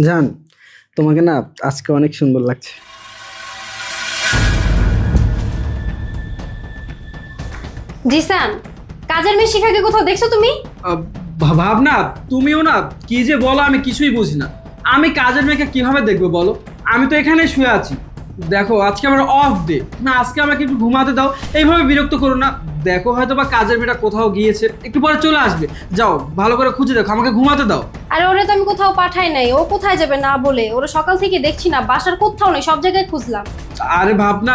জান, তোমাকে না আজকে অনেক সুন্দর লাগছে। জিসান, কাজের মেয়ে শিখাকে কোথাও দেখছো তুমি? ভাবনা, তুমিও না কি যে বলো আমি কিছুই বুঝি না। আমি কাজের মেয়েকে কিভাবে দেখবো বলো? আমি তো এখানে শুয়ে আছি। দেখো আজকে আমার অফ ডে না, আজকে আমাকে একটু ঘুমাতে দাও। এইভাবে বিরক্ত করো না। দেখো হয়তো বা কাজের মেয়েটা কোথাও গিয়েছে, একটু পরে চলে আসবে। যাও ভালো করে খুঁজে দেখো, আমাকে ঘুমাতে দাও। আরে ওরে তো আমি কোথাও পাঠাই নাই, ও কোথায় যাবে না বলে? ওরা সকাল থেকে দেখছি না, বাসার কোথাও নেই, সব জায়গায় খুঁজলাম। আরে ভাবনা,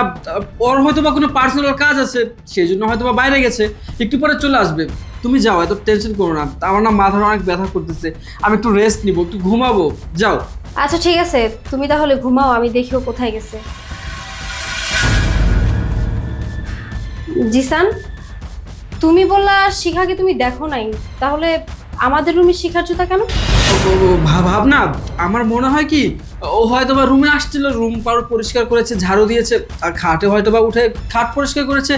ওর হয়তো বা কোনো পার্সোনাল কাজ আছে, সেই জন্য হয়তো বা বাইরে গেছে, একটু পরে চলে আসবে। তুমি যাও, এত টেনশন করো না। আমার না মাথাটা অনেক ব্যথা করতেছে, আমি একটু রেস্ট নিবো, একটু ঘুমাবো। যাও। আচ্ছা ঠিক আছে, তুমি তাহলে ঘুমাও, আমি দেখিও কোথায় গেছে। জিসান, তুমি বললা শিখাকে তুমি দেখো নাই, তাহলে আমাদের রুমে শিখার জুতা কেন? ভাবনা, আমার মনে হয় কি ও হয়তো বা রুমে আসছিল, রুম পারো পরিষ্কার করেছে, ঝাড়ু দিয়েছে, আর খাটে হয়তো বা উঠে খাট পরিষ্কার করেছে,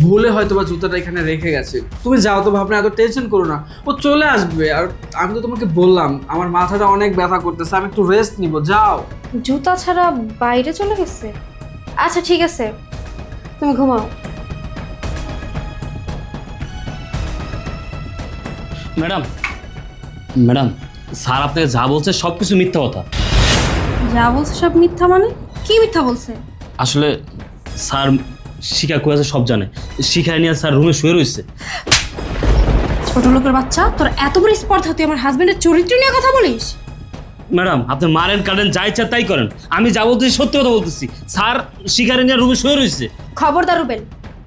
ভুলে হয়তো বা জুতাটা এখানে রেখে গেছে। তুমি যাও তো ভাবনা, এত টেনশন করো না, ও চলে আসবে। আর আমি তো তোমাকে বললাম আমার মাথাটা অনেক ব্যথা করতেছে, আমি একটু রেস্ট নিব। যাও। জুতা ছাড়া বাইরে চলে গেছে? আচ্ছা ঠিক আছে, তুমি ঘুমাও। ম্যাডাম, ম্যাডাম, স্যার আপনাকে যা বলছে সব কিছু মিথ্যা কথা। যা বলছে সব মিথ্যা মানে? কি মিথ্যা বলছে? আসলে স্যার শিখা করেছে সব জানে। শিখায় নিয়ে স্যার রুমে শুয়ে রয়েছে। ছোট লোকের বাচ্চা, তোর এত বড় স্পর্ধা, তুই আমার হাজবেন্ডের চরিত্র নিয়ে কথা বলিস? ম্যাডাম, আপনি মারেন কাটেন যা ইচ্ছা তাই করেন, আমি যা বলতেছি সত্যি কথা বলতেছি। স্যার শিখারে নিয়ে রুমে শুয়ে রয়েছে। খবরদার রুবেল,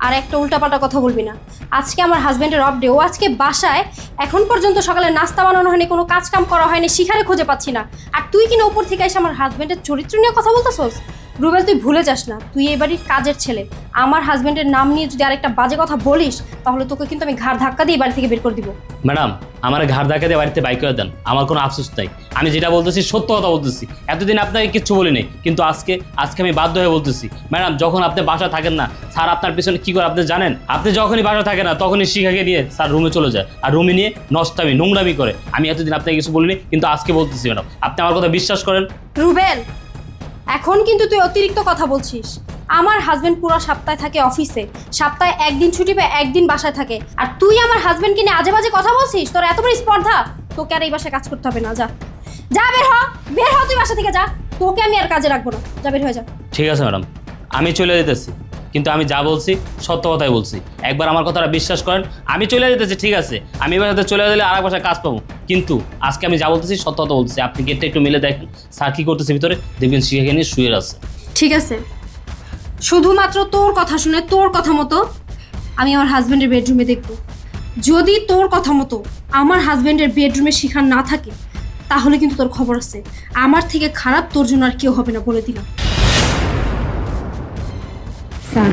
আর একটা উল্টাপাল্টা কথা বলবি না। আজকে আমার হাজবেন্ডের অফ ডে, ও আজকে বাসায়, এখন পর্যন্ত সকালে নাস্তা বানানো হয়নি, কোনো কাজ কাম করা হয়নি, শিখারে খুঁজে পাচ্ছি না। আর তুই কিনা উপর থেকে এসে আমার হাজবেন্ডের চরিত্র নিয়ে কথা বলতেছস? রুবেল, তুই ভুলে যাস না, তুই এই বাড়ির কাজের ছেলে। আমার হাজবেন্ডের নাম নিয়ে যদি আরেকটা বাজে কথা বলিস, তাহলে তোকে কিন্তু আমি ঘাড় ধাক্কা দিয়ে বাড়ি থেকে বের করে দিব। ম্যাডাম, আমার ঘাড় ধাক্কা দিয়ে বাড়িতে বাইক করে দেন, আমার কোনো আফসোস নাই। আমি যেটা বলতেছি সত্য কথা বলতেছি। এতদিন আপনাকে কিচ্ছু বলি নাই, কিন্তু আজকে আমি বাধ্য হয়ে বলতেছি। ম্যাডাম, যখন আপনি বাসা থাকেন না, স্যার আপনার পিছনে কি করে আপনি জানেন? আপনি যখনই বাসা থাকে না, তখনই শিখাকে নিয়ে স্যার রুমে চলে যায়, আর রুমে নিয়ে নষ্টামি নোংরামি করে। আমি এতদিন আপনাকে কিছু বলিনি, কিন্তু আজকে বলতেছি। ম্যাডাম, আপনি আমার কথা বিশ্বাস করেন। রুবেল, এখন কিন্তু তুই অতিরিক্ত কথা বলছিস। আমার হাজবেন্ড পুরো সপ্তাহে থাকে অফিসে, সপ্তাহে একদিন ছুটি পেয়ে একদিন বাসায় থাকে, আর তুই আমার হাজবেন্ডকে নিয়ে আজে বাজে কথা বলছিস? তোর এত বড় স্পর্ধা, তোকে আর এই বাসায় কাজ করতে হবে না। যা যা, বের হ, বের হ, তুই বাসা থেকে যা। তোকে আমি আর কাজে রাখবো না, যা বের হয়ে যা। ঠিক আছে ম্যাডাম, আমি চলে যেতেছি, কিন্তু আমি যা বলছি সত্য কথাই বলছি। একবার আমার কথাটা বিশ্বাস করেন। আমি চলে যেতেছি, ঠিক আছে? আমি এবার সাথে চলে গেলে আর এক বাসায় কাজ পাবো, কিন্তু আজকে আমি যা বলতেছি সত্য কথা বলছি। আপনি গেটটা একটু মিলে দেখেন, স্যার কী করতেছে ভিতরে, দেখবেন শিখে নিয়ে শুয়ে আছে। ঠিক আছে, শুধুমাত্র তোর কথা শুনে তোর কথা মতো আমি আমার হাজবেন্ডের বেডরুমে দেখব। যদি তোর কথা মতো আমার হাজবেন্ডের বেডরুমে শিখা না থাকে, তাহলে কিন্তু তোর খবর আছে। আমার থেকে খারাপ তোর জন্য আর কেউ হবে না, বলে দিলাম। স্যার,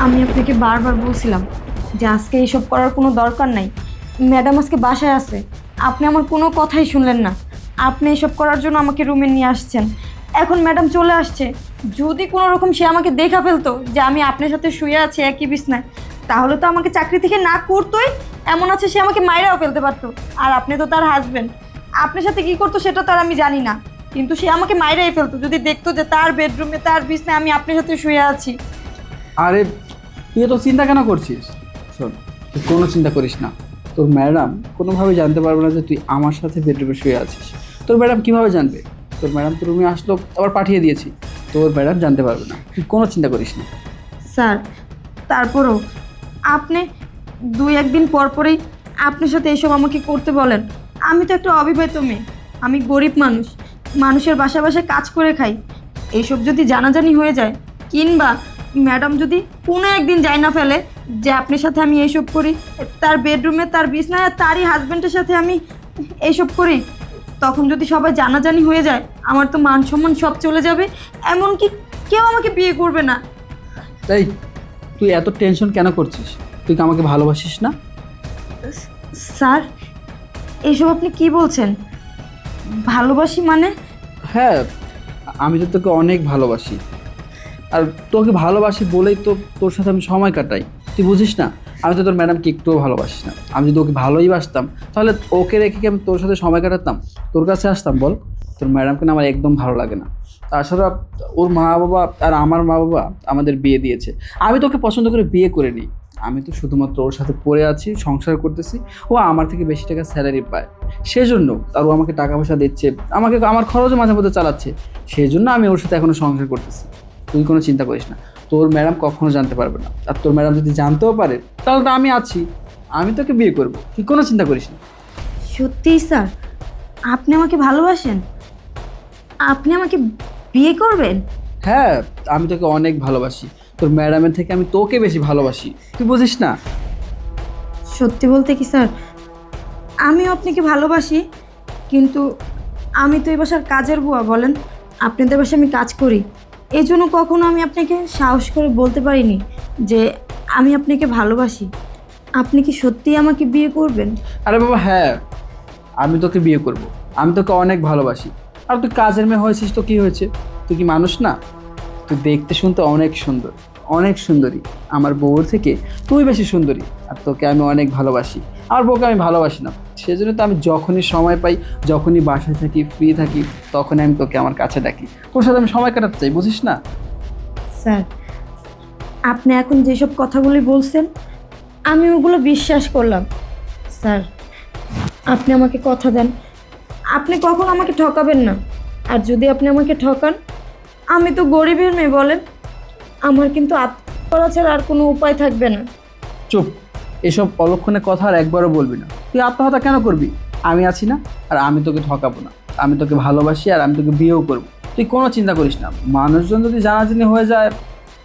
আমি আপনাকে বারবার বলছিলাম যে আজকে এইসব করার কোনো দরকার নাই। ম্যাডাম আজকে বাসায় আছে, আপনি আমার কোনো কথাই শুনলেন না। আপনি এসব করার জন্য আমাকে রুমে নিয়ে আসছেন। এখন ম্যাডাম চলে আসছে, যদি কোনো রকম সে আমাকে দেখা ফেলতো যে আমি আপনার সাথে শুয়ে আছি একই বিছনায়, তাহলে তো আমাকে চাকরি থেকে না করতোই। এমন আছে সে আমাকে মাইরাও ফেলতে পারতো। আর আপনি তো তার হাজবেন্ড, আপনার সাথে কী করতো সেটা তো আর আমি জানি না, কিন্তু সে আমাকে মাইরাই ফেলতো যদি দেখতো যে তার বেডরুমে তার বিছনায় আমি আপনার সাথে শুয়ে আছি। আরে তুই তো চিন্তা কেন করছিস? শোন, তুই কোনো চিন্তা করিস না। তোর ম্যাডাম কোনোভাবে জানতে পারবে না যে তুই আমার সাথে বেডরুমে শুয়ে আছিস। তোর ম্যাডাম কীভাবে জানবে? তোর ম্যাডাম তো রুমে আসলো, আবার পাঠিয়ে দিয়েছি, তোর ম্যাডাম জানতে পারবে না। তুই কোনো চিন্তা করিস না। স্যার, তারপরও আপনি দুই একদিন পর পরেই আপনার সাথে এসব আমাকে করতে বলেন। আমি তো একটা অবিবাহিত মেয়ে, আমি গরিব মানুষ, মানুষের বাসায় বাসায় কাজ করে খাই। এইসব যদি জানাজানি হয়ে যায়, কিংবা ম্যাডাম যদি কোনো একদিন যায় না ফেলে যে আপনার সাথে আমি এইসব করি, তার বেডরুমে তার বিছনায় আর তারই হাজব্যান্ডের সাথে আমি এইসব করি, তখন যদি সবাই জানাজানি হয়ে যায়, আমার তো মান সম্মান সব চলে যাবে। এমনকি কেউ আমাকে বিয়ে করবে না। তাই তুই এত টেনশন কেন করছিস? তুই কি আমাকে ভালোবাসিস না? স্যার, এইসব আপনি কি বলছেন? ভালোবাসি মানে? হ্যাঁ, আমি তো তোকে অনেক ভালোবাসি, আর তোকে ভালোবাসি বলেই তো তোর সাথে আমি সময় কাটাই। তুই বুঝিস না? আমি তো তোর ম্যাডামকে একটুও ভালোবাসিস না। আমি যদি ওকে ভালোই বাসতাম, তাহলে ওকে রেখে কি আমি তোর সাথে সময় কাটাতাম? তোর কাছে আসতাম? বল, তোর ম্যাডামকে না আমার একদম ভালো লাগে না। তাছাড়া ওর মা বাবা আর আমার মা বাবা আমাদের বিয়ে দিয়েছে। আমি তোকে পছন্দ করে বিয়ে করে নিই। আমি তো শুধুমাত্র ওর সাথে পড়ে আছি, সংসার করতেছি। ও আমার থেকে বেশি টাকা স্যালারি পায়, সেজন্য আর ও আমাকে টাকা পয়সা দিচ্ছে, আমাকে আমার খরচও মাঝে মধ্যে চালাচ্ছে, সেই জন্য আমি ওর সাথে এখনো সংসার করতেছি। তুই কোনো চিন্তা করিস না, তোর ম্যাডাম কখনো জানতে পারবে না। আর তোর ম্যাডাম যদি জানতেও পারে তাহলে তো আমি আছি, আমি তোকে বিয়ে করবো, তুই কোনো চিন্তা করিস না। সত্যিই স্যার, আপনি আমাকে ভালোবাসেন? আপনি আমাকে বিয়ে করবেন? হ্যাঁ, আমি তোকে অনেক ভালোবাসি। তোর ম্যাডামের থেকে আমি তোকে বেশি ভালোবাসি, তুই বুঝিস না? সত্যি বলতে কি স্যার, আমিও আপনাকে ভালোবাসি, কিন্তু আমি তো এই বাসার কাজের বুয়া, বলেন? আপনাদের বাসায় আমি কাজ করি, এই জন্য কখনো আমি আপনাকে সাহস করে বলতে পারিনি যে আমি আপনাকে ভালোবাসি। আপনি কি সত্যিই আমাকে বিয়ে করবেন? আরে বাবা হ্যাঁ, আমি তোকে বিয়ে করব, আমি তোকে অনেক ভালোবাসি। আর তুই কাজের মেয়ে হয়েছিস তো কি হয়েছে, তুই কি মানুষ না? তুই দেখতে শুনতে অনেক সুন্দর, অনেক সুন্দরী। আমার বউর থেকে তুই বেশি সুন্দরী। আর তোকে আমি অনেক ভালোবাসি, আমার বউকে আমি ভালোবাসি না, সেজন্য তো আমি যখনই সময় পাই, যখনই বাসায় থাকি, ফ্রি থাকি, তখনই আমি তোকে আমার কাছে ডাকি। তোর সাথে আমি সময় কাটাতে চাই, বুঝিস না? স্যার, আপনি এখন যেসব কথাগুলি বলছেন আমি ওগুলো বিশ্বাস করলাম। স্যার, আপনি আমাকে কথা দেন, আপনি কখন আমাকে ঠকাবেন না। আর যদি আপনি আমাকে ঠকান, আমি তো গরিবের মেয়ে, বলেন? আমার কিন্তু আত্মহত্যা করা ছাড়া আর কোনো উপায় থাকবে না। চুপ, এসব অলক্ষণে কথা আর একবারও বলবি না। তুই আত্মহত্যা কেন করবি? আমি আছি না, আর আমি তোকে ঠকাবো না। আমি তোকে ভালোবাসি, আর আমি তোকে বিয়েও করবো। তুই কোনো চিন্তা করিস না। মানুষজন যদি জানাজানি হয়ে যায়,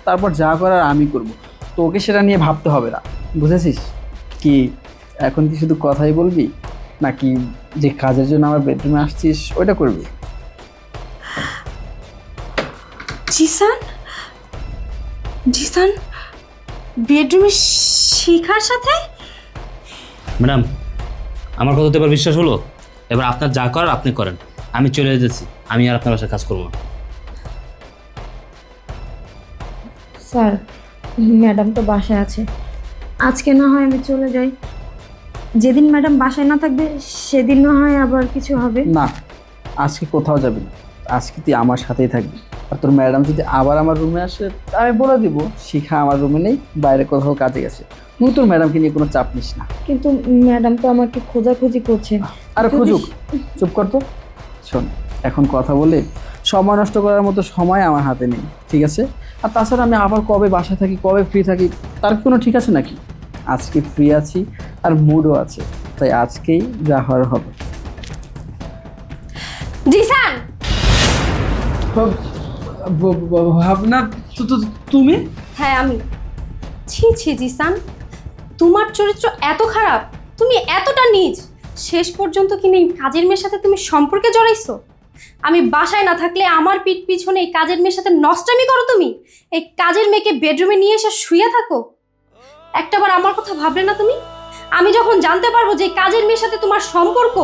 তারপর যা করার আমি করব, তোকে সেটা নিয়ে ভাবতে হবে না, বুঝেছিস? কি এখন কি শুধু কথাই বলবি, নাকি যে কাজের জন্য আমার বেডরুমে আসছিস ওইটা করবি? জিসান, জিসান বেডরুমে শিখার সাথে? ম্যাডাম, আমার কথা তো এবার বিশ্বাস হলো। এবার আপনার যা করার আপনি করেন, আমি চলে যেতেছি। আমি আর আপনার বাসায় কাজ করবো না। স্যার, ম্যাডাম তো বাসায় আছে, আজকে না হয় আমি চলে যাই। যেদিন ম্যাডাম বাসায় না থাকবে সেদিন না হয় আবার কিছু হবে। না, আজকে কোথাও যাবি না, আজকে তুই আমার সাথেই থাকবি। আর তোর ম্যাডাম যদি আবার আমার রুমে আসে, আমি বলে দিব শিখা আমার রুমে নেই, বাইরে কোথাও কাজে গেছে। তুই তোর ম্যাডামকে নিয়ে কোনো চাপ নিস না। কিন্তু ম্যাডাম তো আমাকে খোঁজাখুঁজি করছে। আর যদি- খুঁজুক, চুপ কর তো। শোন, এখন কথা বলে সময় নষ্ট করার মতো সময় আমার হাতে নেই, ঠিক আছে? আর তাছাড়া আমি আবার কবে বাসায় থাকি, কবে ফ্রি থাকি, তার কি কোনো ঠিক আছে নাকি? আজকে ফ্রি আছি আর মুডও আছে, তাই আজকেই যা হওয়ার হবে। জিসান, ভাবনা, তুমি? হ্যাঁ আমি। ছি ছি জিসান, তোমার চরিত্র এত খারাপ, তুমি এতটা নীচ, শেষ পর্যন্ত কি এই কাজের মেয়ের সাথে তুমি সম্পর্কে জড়াইছো? আমি বাসায় না থাকলে আমার পিঠ পিছনে এই কাজের মেয়ের সাথে নষ্টামি করো তুমি? এই কাজের মেয়েকে বেডরুমে নিয়ে এসে শুয়ে থাকো? একটাবার আমার কথা ভাবলে না তুমি? আমি যখন জানতে পারবো যে এই কাজের মেয়ের সাথে তোমার সম্পর্ক,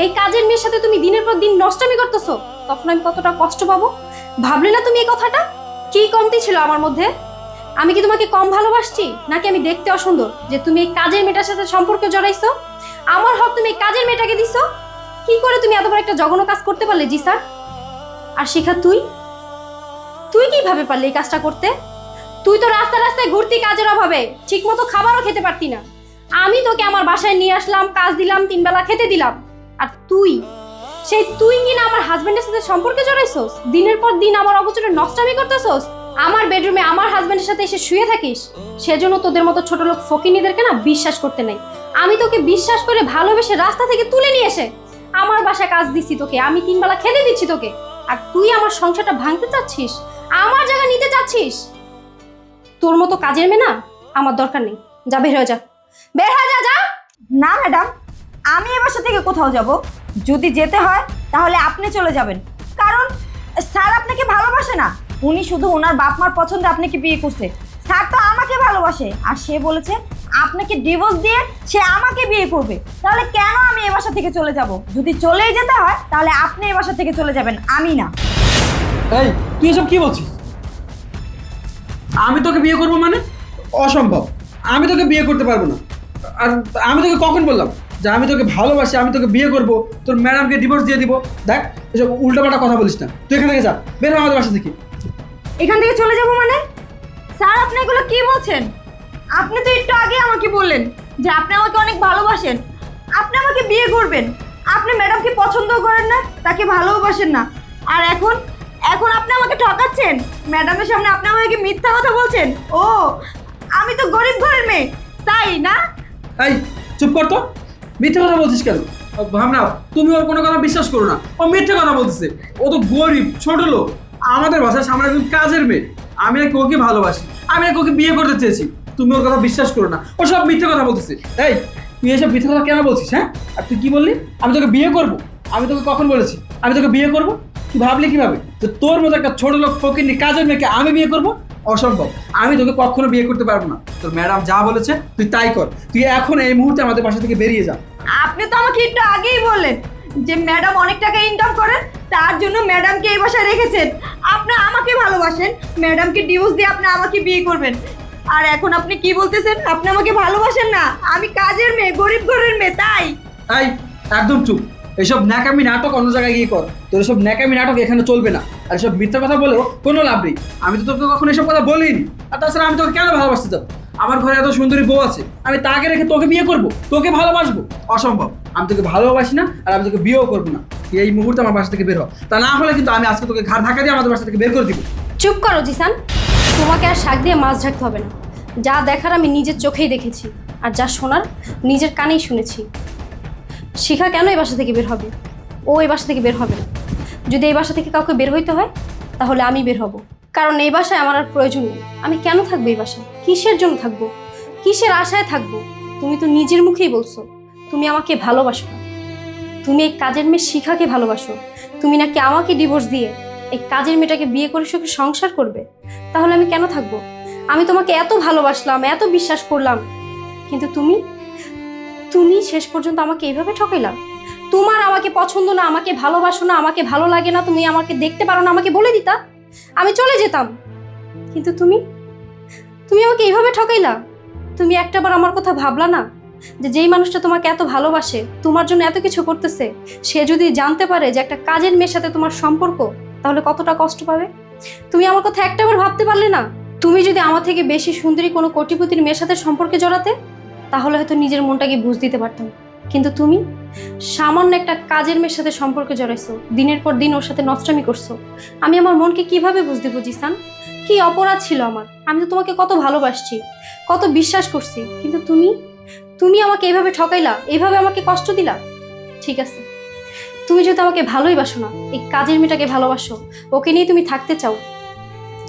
এই কাজের মেয়ের সাথে তুমি দিনের পর দিন নষ্টামি করতেছো, তখন আমি কতটা কষ্ট পাবো? ভাবলে না তুমি এই কথাটা? কি কমতি ছিল আমার মধ্যে? আমি কি তোমাকে কম ভালোবাসছি, নাকি আমি দেখতে অসুন্দর যে তুমি এই কাজের মেয়েটার সাথে সম্পর্কে জড়াইছো? আমার হক তুমি এই কাজের মেয়েটাকে দিছো। কি করে তুমি এত বড় একটা জঘন্য কাজ করতে পারলে জি স্যার? আর শিখা, তুই তুই কিভাবে পারলে এই কাজটা করতে? তুই তো রাস্তায় রাস্তায় ঘুরতি কাজের অভাবে, ঠিক মতো খাবারও খেতে পারতি না। আমি তোকে আমার বাসায় নিয়ে আসলাম, কাজ দিলাম, 3 বেলা খেতে দিলাম, আর তুই কিনা আমার হাজবেন্ডের সাথে সম্পর্কে জড়াইছস, দিনের পর দিন আমার অগোচরে নষ্টামি করতেছস, আমার বেডরুমে আমার হাজবেন্ডের সাথে এসে শুয়ে থাকিস। সেজন্য তোদের মতো ছোট লোক ফকিনীদেরকে না বিশ্বাস করতে নাই। আমি তোকে বিশ্বাস করে ভালোবেসে রাস্তা থেকে তুলে নিয়ে এসে আমার বাসায় কাজ দিচ্ছি তোকে, আমি 3 বেলা খেতে দিচ্ছি তোকে, আর তুই আমার সংসারটা ভাঙতে চাচ্ছিস, আমার জায়গা নিতে চাচ্ছিস। তোর মতো কাজের মেয়ে না আমার দরকার নেই। যা, বের হয়ে যা, বের হয়ে যা, যা। না ম্যাডাম, আমি এ বাসা থেকে কোথাও যাব? যদি যেতে হয় তাহলে আপনি চলে যাবেন, কারণ স্যার আপনাকে ভালোবাসে না। উনি শুধু ওনার বাপ মার পছন্দে আপনাকে বিয়ে করছে। স্যার তো আমাকে ভালোবাসে, আর সে বলেছে আপনাকে ডিভোর্স দিয়ে সে আমাকে বিয়ে করবে। তাহলে কেন আমি এ বাসা থেকে চলে যাব? যদি চলেই যেতে হয় তাহলে আপনি এ বাসা থেকে চলে যাবেন, আমি না। এই, তুই এসব কি বলছিস? আমি তোকে বিয়ে করবো মানে? অসম্ভব, আমি তোকে বিয়ে করতে পারবো না। আর আমি তোকে কখন বললাম যে আমি তোকে ভালোবাসি, আমি তোকে বিয়ে করব, তোর ম্যাডামকে ডিভোর্স দিয়ে দিব। দেখ এসব উল্টাপাল্টা কথা বলিস না, তুই এখান থেকে যা, বের হ আমাদের বাসা থেকে। এখান থেকে চলে যাব মানে? স্যার আপনি এগুলো কি বলছেন? আপনি তো একটু আগে আমাকে বললেন যে আপনি আমাকে অনেক ভালোবাসেন, আপনি আমাকে বিয়ে করবেন। আপনি ম্যাডামকে পছন্দও করেন না, তাকে ভালোবাসেন না, আর এখন এখন আপনি আমাকে ঠকাচ্ছেন। ম্যাডামের সামনে আপনি আমাকে মিথ্যা কথা বলছেন। ও, আমি তো গরিব ঘরের মেয়ে, তাই না? এই চুপ কর তো, মিথ্যে কথা বলছিস কেন? ভাবনা, তুমি ওর কোনো কথা বিশ্বাস করো না, ও মিথ্যে কথা বলতেছে। ও তো গরিব ছোট লোক, আমাদের বাসায় সামনে একজন কাজের মেয়ে। আমি নাকি ওকে ভালোবাসি, আমি নাকি ওকে বিয়ে করতে চেয়েছি। তুমি ওর কথা বিশ্বাস করো না, ও সব মিথ্যে কথা বলতেছে। এই তুই এসব মিথ্যে কথা কেন বলছিস? হ্যাঁ, আর তুই কি বললি? আমি তোকে বিয়ে করব? আমি তোকে কখন বলেছি আমি তোকে বিয়ে করব? তুই ভাবলি কিভাবে যে তোর মতো একটা ছোট লোক ফকিন্নি কাজের মেয়েকে আমি বিয়ে করব? অসম্ভব, আমি তোকে কখনো বিয়ে করতে পারবো না। তোর ম্যাডাম যা বলেছে তুই তাই কর। তুই এখন এই মুহূর্তে আমাদের বাসা থেকে বেরিয়ে যা। আপনি তো আমাকে একটু আগেই বললেন যে ম্যাডাম অনেক টাকা ইনকাম করেন, তার জন্য ম্যাডামকে এই বাসায় রেখেছেন। আপনি আমাকে ভালোবাসেন, ম্যাডামকে ডিভোর্স দিয়ে আপনি আমাকে বিয়ে করবেন। আর এখন আপনি কি বলতেছেন? আপনি আমাকে ভালোবাসেন না, আমি কাজের মেয়ে, গরিব ঘরের মেয়ে, তাই? তাই একদম চুপ। এইসব ন্যাকামি নাটক অন্য জায়গায় গিয়ে কর, তোর এসব ন্যাকামি নাটক এখানে চলবে না। আর এসব মিথ্যা কথা বলেও কোনো লাভ নেই। আমি তো তোকে কখনো এসব কথা বলিনি। আর তাছাড়া আমি তোকে কেন ভালোবাসতে যাবো? আমার ঘরে এত সুন্দরী বউ আছে, আমি তাকে রেখে তোকে বিয়ে করব, তোকে ভালোবাসবো? অসম্ভব, আমি তোকে ভালোবাসি না, আর আমি তোকে বিয়েও করবো না। তুই এই মুহূর্তে আমার বাসা থেকে বের হ, তা না হলে কিন্তু আমি আজকে তোকে ঘাড় ধাক্কা দিয়ে আমাদের বাসা থেকে বের করে দিব। চুপ করো জিসান, তোমাকে আর শাক দিয়ে মাছ ঢাকতে হবে না। যা দেখার আমি নিজের চোখেই দেখেছি, আর যা শোনার নিজের কানেই শুনেছি। শিখা কেন এই বাসা থেকে বের হবে? ও এই বাসা থেকে বের হবে না। যদি এই বাসা থেকে কাউকে বের হইতে হয় তাহলে আমি বের হব, কারণ এই বাসায় আমার আর প্রয়োজন নেই। আমি কেন থাকবো এই বাসায়? কিসের জন্য থাকবো? কিসের আশায় থাকবো? তুমি তো নিজের মুখেই বলছো তুমি আমাকে ভালোবাসো না। তুমি এই কাজের মেয়ে শিখাকে ভালোবাসো। তুমি নাকি আমাকে ডিভোর্স দিয়ে এই কাজের মেয়েটাকে বিয়ে করে সুখে সংসার করবে। তাহলে আমি কেন থাকবো? আমি তোমাকে এত ভালোবাসলাম, এত বিশ্বাস করলাম, কিন্তু তুমি তুমি শেষ পর্যন্ত আমাকে এইভাবে ঠকাইলাম। তোমার আমাকে পছন্দ না, আমাকে ভালোবাসো না, আমাকে ভালো লাগে না, তুমি আমাকে দেখতে পারো না, আমাকে বলে দিতা, আমি চলে যেতাম। কিন্তু তুমি তুমি আমাকে এইভাবে ঠকাইলা। তুমি একটাবার আমার কথা ভাবলা না যে যেই মানুষটা তোমাকে এত ভালোবাসে, তোমার জন্য এত কিছু করতেছে, সে যদি জানতে পারে যে একটা কাজের মেয়ের সাথে তোমার সম্পর্ক, তাহলে কতটা কষ্ট পাবে? তুমি আমার কথা একটাবার ভাবতে পারলে না? তুমি যদি আমার থেকে বেশি সুন্দরী কোনো কোটিপতির মেয়ের সাথে সম্পর্কে জড়াতে, তাহলে হয়তো নিজের মনটাকে বুঝ দিতে পারতাম। কিন্তু তুমি সামান্য একটা কাজের মেয়ের সাথে সম্পর্কে জড়াইছো, দিনের পর দিন ওর সাথে নষ্টামি করছো। আমি আমার মনকে কিভাবে বুঝ দিব জিসান? কি অপরাধ ছিল আমার? আমি তো তোমাকে কত ভালোবাসছি, কত বিশ্বাস করছি, কিন্তু তুমি তুমি আমাকে এইভাবে ঠকাইলা, এইভাবে আমাকে কষ্ট দিলা। ঠিক আছে, তুমি যদি আমাকে ভালোই বাসো না, এই কাজের মেয়েটাকে ভালোবাসো, ওকে নিয়ে তুমি থাকতে চাও,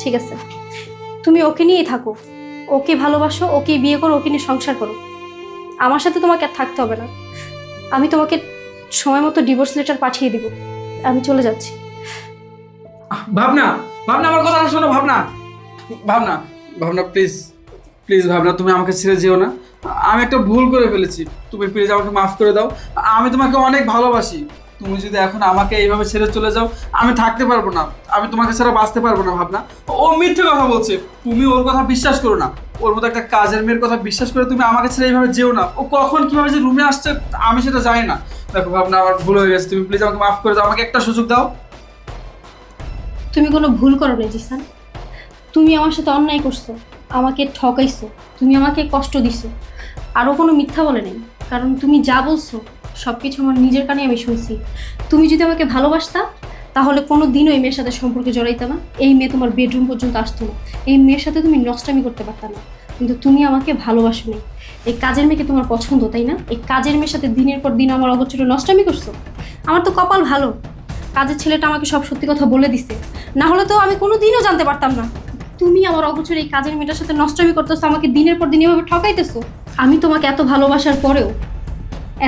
ঠিক আছে, তুমি ওকে নিয়েই থাকো, ওকে ভালোবাসো, ওকে বিয়ে করো, ওকে নিয়ে সংসার করো। আমার সাথে তোমাকে আর থাকতে হবে না। আমি তোমাকে সময় মতো ডিভোর্স লেটার পাঠিয়ে দিব। আমি চলে যাচ্ছি। ভাবনা, ভাবনা আমার কথা শোনো। ভাবনা, ভাবনা, ভাবনা প্লিজ, প্লিজ ভাবনা, তুমি আমাকে ছেড়ে যেও না। আমি একটা ভুল করে ফেলেছি, তুমি প্লিজ আমাকে মাফ করে দাও। আমি তোমাকে অনেক ভালোবাসি। তুমি যদি এখন আমাকে এইভাবে ছেড়ে চলে যাও, আমি থাকতে পারবো না, আমি তোমাকে ছাড়া বাঁচতে পারবো না। ভাবনা, ও মিথ্যে কথা বলছে, তুমি ওর কথা বিশ্বাস করো না। ওর মতো একটা কাজের মেয়ের কথা বিশ্বাস করে তুমি আমাকে ছেড়ে এইভাবে যেও না। ও কখন কিভাবে যে রুমে আসছে আমি সেটা জানি না। দেখো ভাবনা, আমার ভুল হয়ে গেছে, তুমি প্লিজ আমাকে মাফ করে দাও, আমাকে একটা সুযোগ দাও। তুমি কোনো ভুল করো না জিসান, তুমি আমার সাথে অন্যায় করছো, আমাকে ঠকাইছো, তুমি আমাকে কষ্ট দিছো। আরও কোনো মিথ্যা বলে নেই, কারণ তুমি যা বলছো সব কিছু আমার নিজের কানে আমি শুনছি। তুমি যদি আমাকে ভালোবাসতা, তাহলে কোনো দিনও এই মেয়ের সাথে সম্পর্কে জড়াইতে না, এই মেয়ে তোমার বেডরুম পর্যন্ত আসতো না, এই মেয়ের সাথে তুমি নষ্টামি করতে পারতা না। কিন্তু তুমি আমাকে ভালোবাসো নি, এই কাজের মেয়েকে তোমার পছন্দ, তাই না? এই কাজের মেয়ের সাথে দিনের পর দিন আমার অগোচরে নষ্টামি করছো। আমার তো কপাল ভালো, কাজের ছেলেটা আমাকে সব সত্যি কথা বলে দিছে, না হলে তো আমি কোনো দিনও জানতে পারতাম না। তুমি আমার অগোচরে এই কাজের মেয়েটার সাথে নষ্টামি করতেছো, আমাকে দিনের পর দিন এভাবে ঠকাইতেছো। আমি তোমাকে এত ভালোবাসার পরেও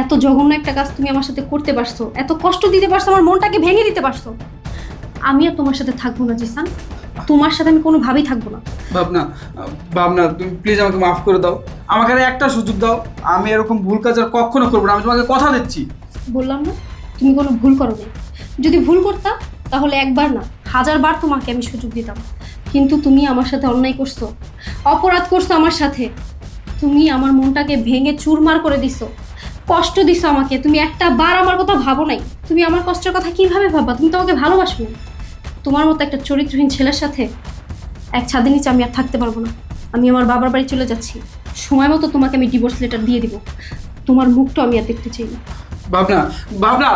এত জঘন্য একটা কাজ তুমি আমার সাথে করতে পারছো, এত কষ্ট দিতে পারছো, আমার মনটাকে ভেঙে দিতে পারছো। আমি আর তোমার সাথে থাকবো না জিসান, তোমার সাথে আমি কোনোভাবেই থাকবো না। ভাবনা, ভাবনা তুমি প্লিজ আমাকে মাফ করে দাও, আমাকে আর একটা সুযোগ দাও। আমি এরকম ভুল কাজ আর কখনো করবো না, আমি তোমাকে কথা দিচ্ছি। বললাম না তুমি কোনো ভুল করো নি। যদি ভুল করতা তাহলে একবার না 1000 বার তোমাকে আমি সুযোগ দিতাম, কিন্তু তুমি আমার সাথে অন্যায় করছো, অপরাধ করছো আমার সাথে। তুমি আমার মনটাকে ভেঙে চুরমার করে দিছো। কষ্ট দিছো আমাকে, তুমি একটা বার আমার কথা ভাবো নাই। তুমি আমার কষ্টের কথা কিভাবে ভাববা? তুমি তো আমাকে ভালোবাসো না। তোমার মতো একটা চরিত্রহীন ছেলের সাথে এক ছাদের নিচে আমি আর থাকতে পারবো না। আমি আমার বাবার বাড়ি চলে যাচ্ছি। সময় মতো তোমাকে আমি ডিভোর্স লেটার দিয়ে দিব। তোমার মুখটা আমি আর দেখতে চাই না। ভাবনা, ভাবনা,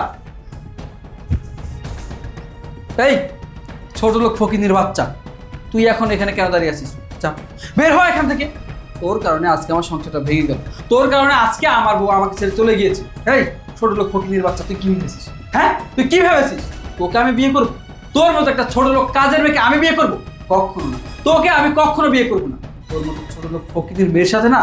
এই ছোট লোক ফকিনীর বাচ্চা, তুই এখন এখানে কেন দাঁড়িয়ে আছিস? যা বের হ এখান থেকে। তোর কারণে আজকে আমার সংসারটা ভেঙে গেল, তোর কারণে আজকে আমার বউ আমাকে ছেড়ে চলে গিয়েছে। এই ছোট লোক ফকিনীর বাচ্চা, তুই কি ভেবেছিস? হ্যাঁ, তুই কি ভেবেছিস তোকে আমি বিয়ে করবো? তোর মতো একটা ছোট লোক কাজের মেয়েকে আমি বিয়ে করবো? কখনো না, তোকে আমি কখনো বিয়ে করবো না। তোর মতো ছোট লোক ফকিনীর মেয়ের সাথে না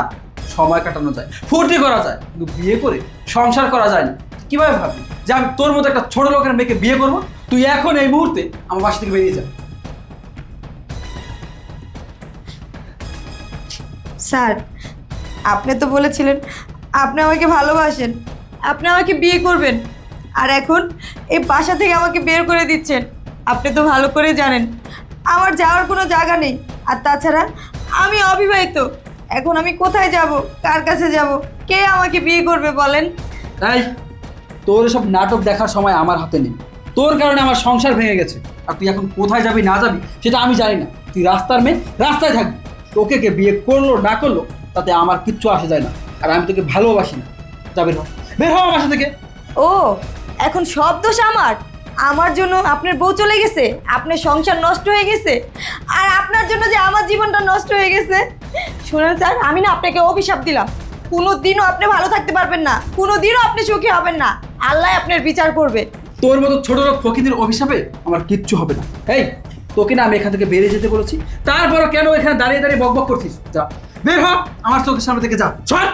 সময় কাটানো যায়, ফুর্তি করা যায়, কিন্তু বিয়ে করে সংসার করা যায় না। কিভাবে ভাববি যে আমি তোর মতো একটা ছোট লোকের মেয়েকে বিয়ে করবো? তুই এখন এই মুহূর্তে আমার বাসা থেকে বেরিয়ে যা। স্যার, আপনি তো বলেছিলেন আপনি আমাকে ভালোবাসেন, আপনি আমাকে বিয়ে করবেন, আর এখন এই বাসা থেকে আমাকে বের করে দিচ্ছেন। আপনি তো ভালো করে জানেন আমার যাওয়ার কোনো জায়গা নেই, আর তাছাড়া আমি অবিবাহিত। এখন আমি কোথায় যাব, কার কাছে যাব, কে আমাকে বিয়ে করবে বলেন? তাই তোর এসব নাটক দেখার সময় আমার হাতে নেই। তোর কারণে আমার সংসার ভেঙে গেছে, আর তুই এখন কোথায় যাবি না যাবি সেটা আমি জানি না। তুই রাস্তার মেয়ে, রাস্তায় থাকবি। তোকে কে বিয়ে করলো না করলো তাতে আমার কিচ্ছু আসে যায় না, আর আমি তোকে ভালোবাসি না। যা বের হ, বের হ আমার বাসা থেকে। ও, এখন সব দোষ আমার? আমার জন্য আপনার বউ চলে গেছে, আপনার সংসার নষ্ট হয়ে গেছে, আর আপনার জন্য যে আমার জীবনটা নষ্ট হয়ে গেছে। শুনেন স্যার, আমি না আপনাকে অভিশাপ দিলাম, কোনোদিনও আপনি ভালো থাকতে পারবেন না, কোনোদিনও আপনি সুখী হবেন না। আল্লাহ আপনার বিচার করবে। তোর মতো ছোট লোক ফকিনের অভিশাপে আমার কিচ্ছু হবে না। এই তোকে না আমি এখান থেকে বেরিয়ে যেতে বলেছি, তারপরও কেন এখানে দাঁড়িয়ে দাঁড়িয়ে বকবক করছিস? যা বের হ আমার চোখের সামনে থেকে, যা, চল।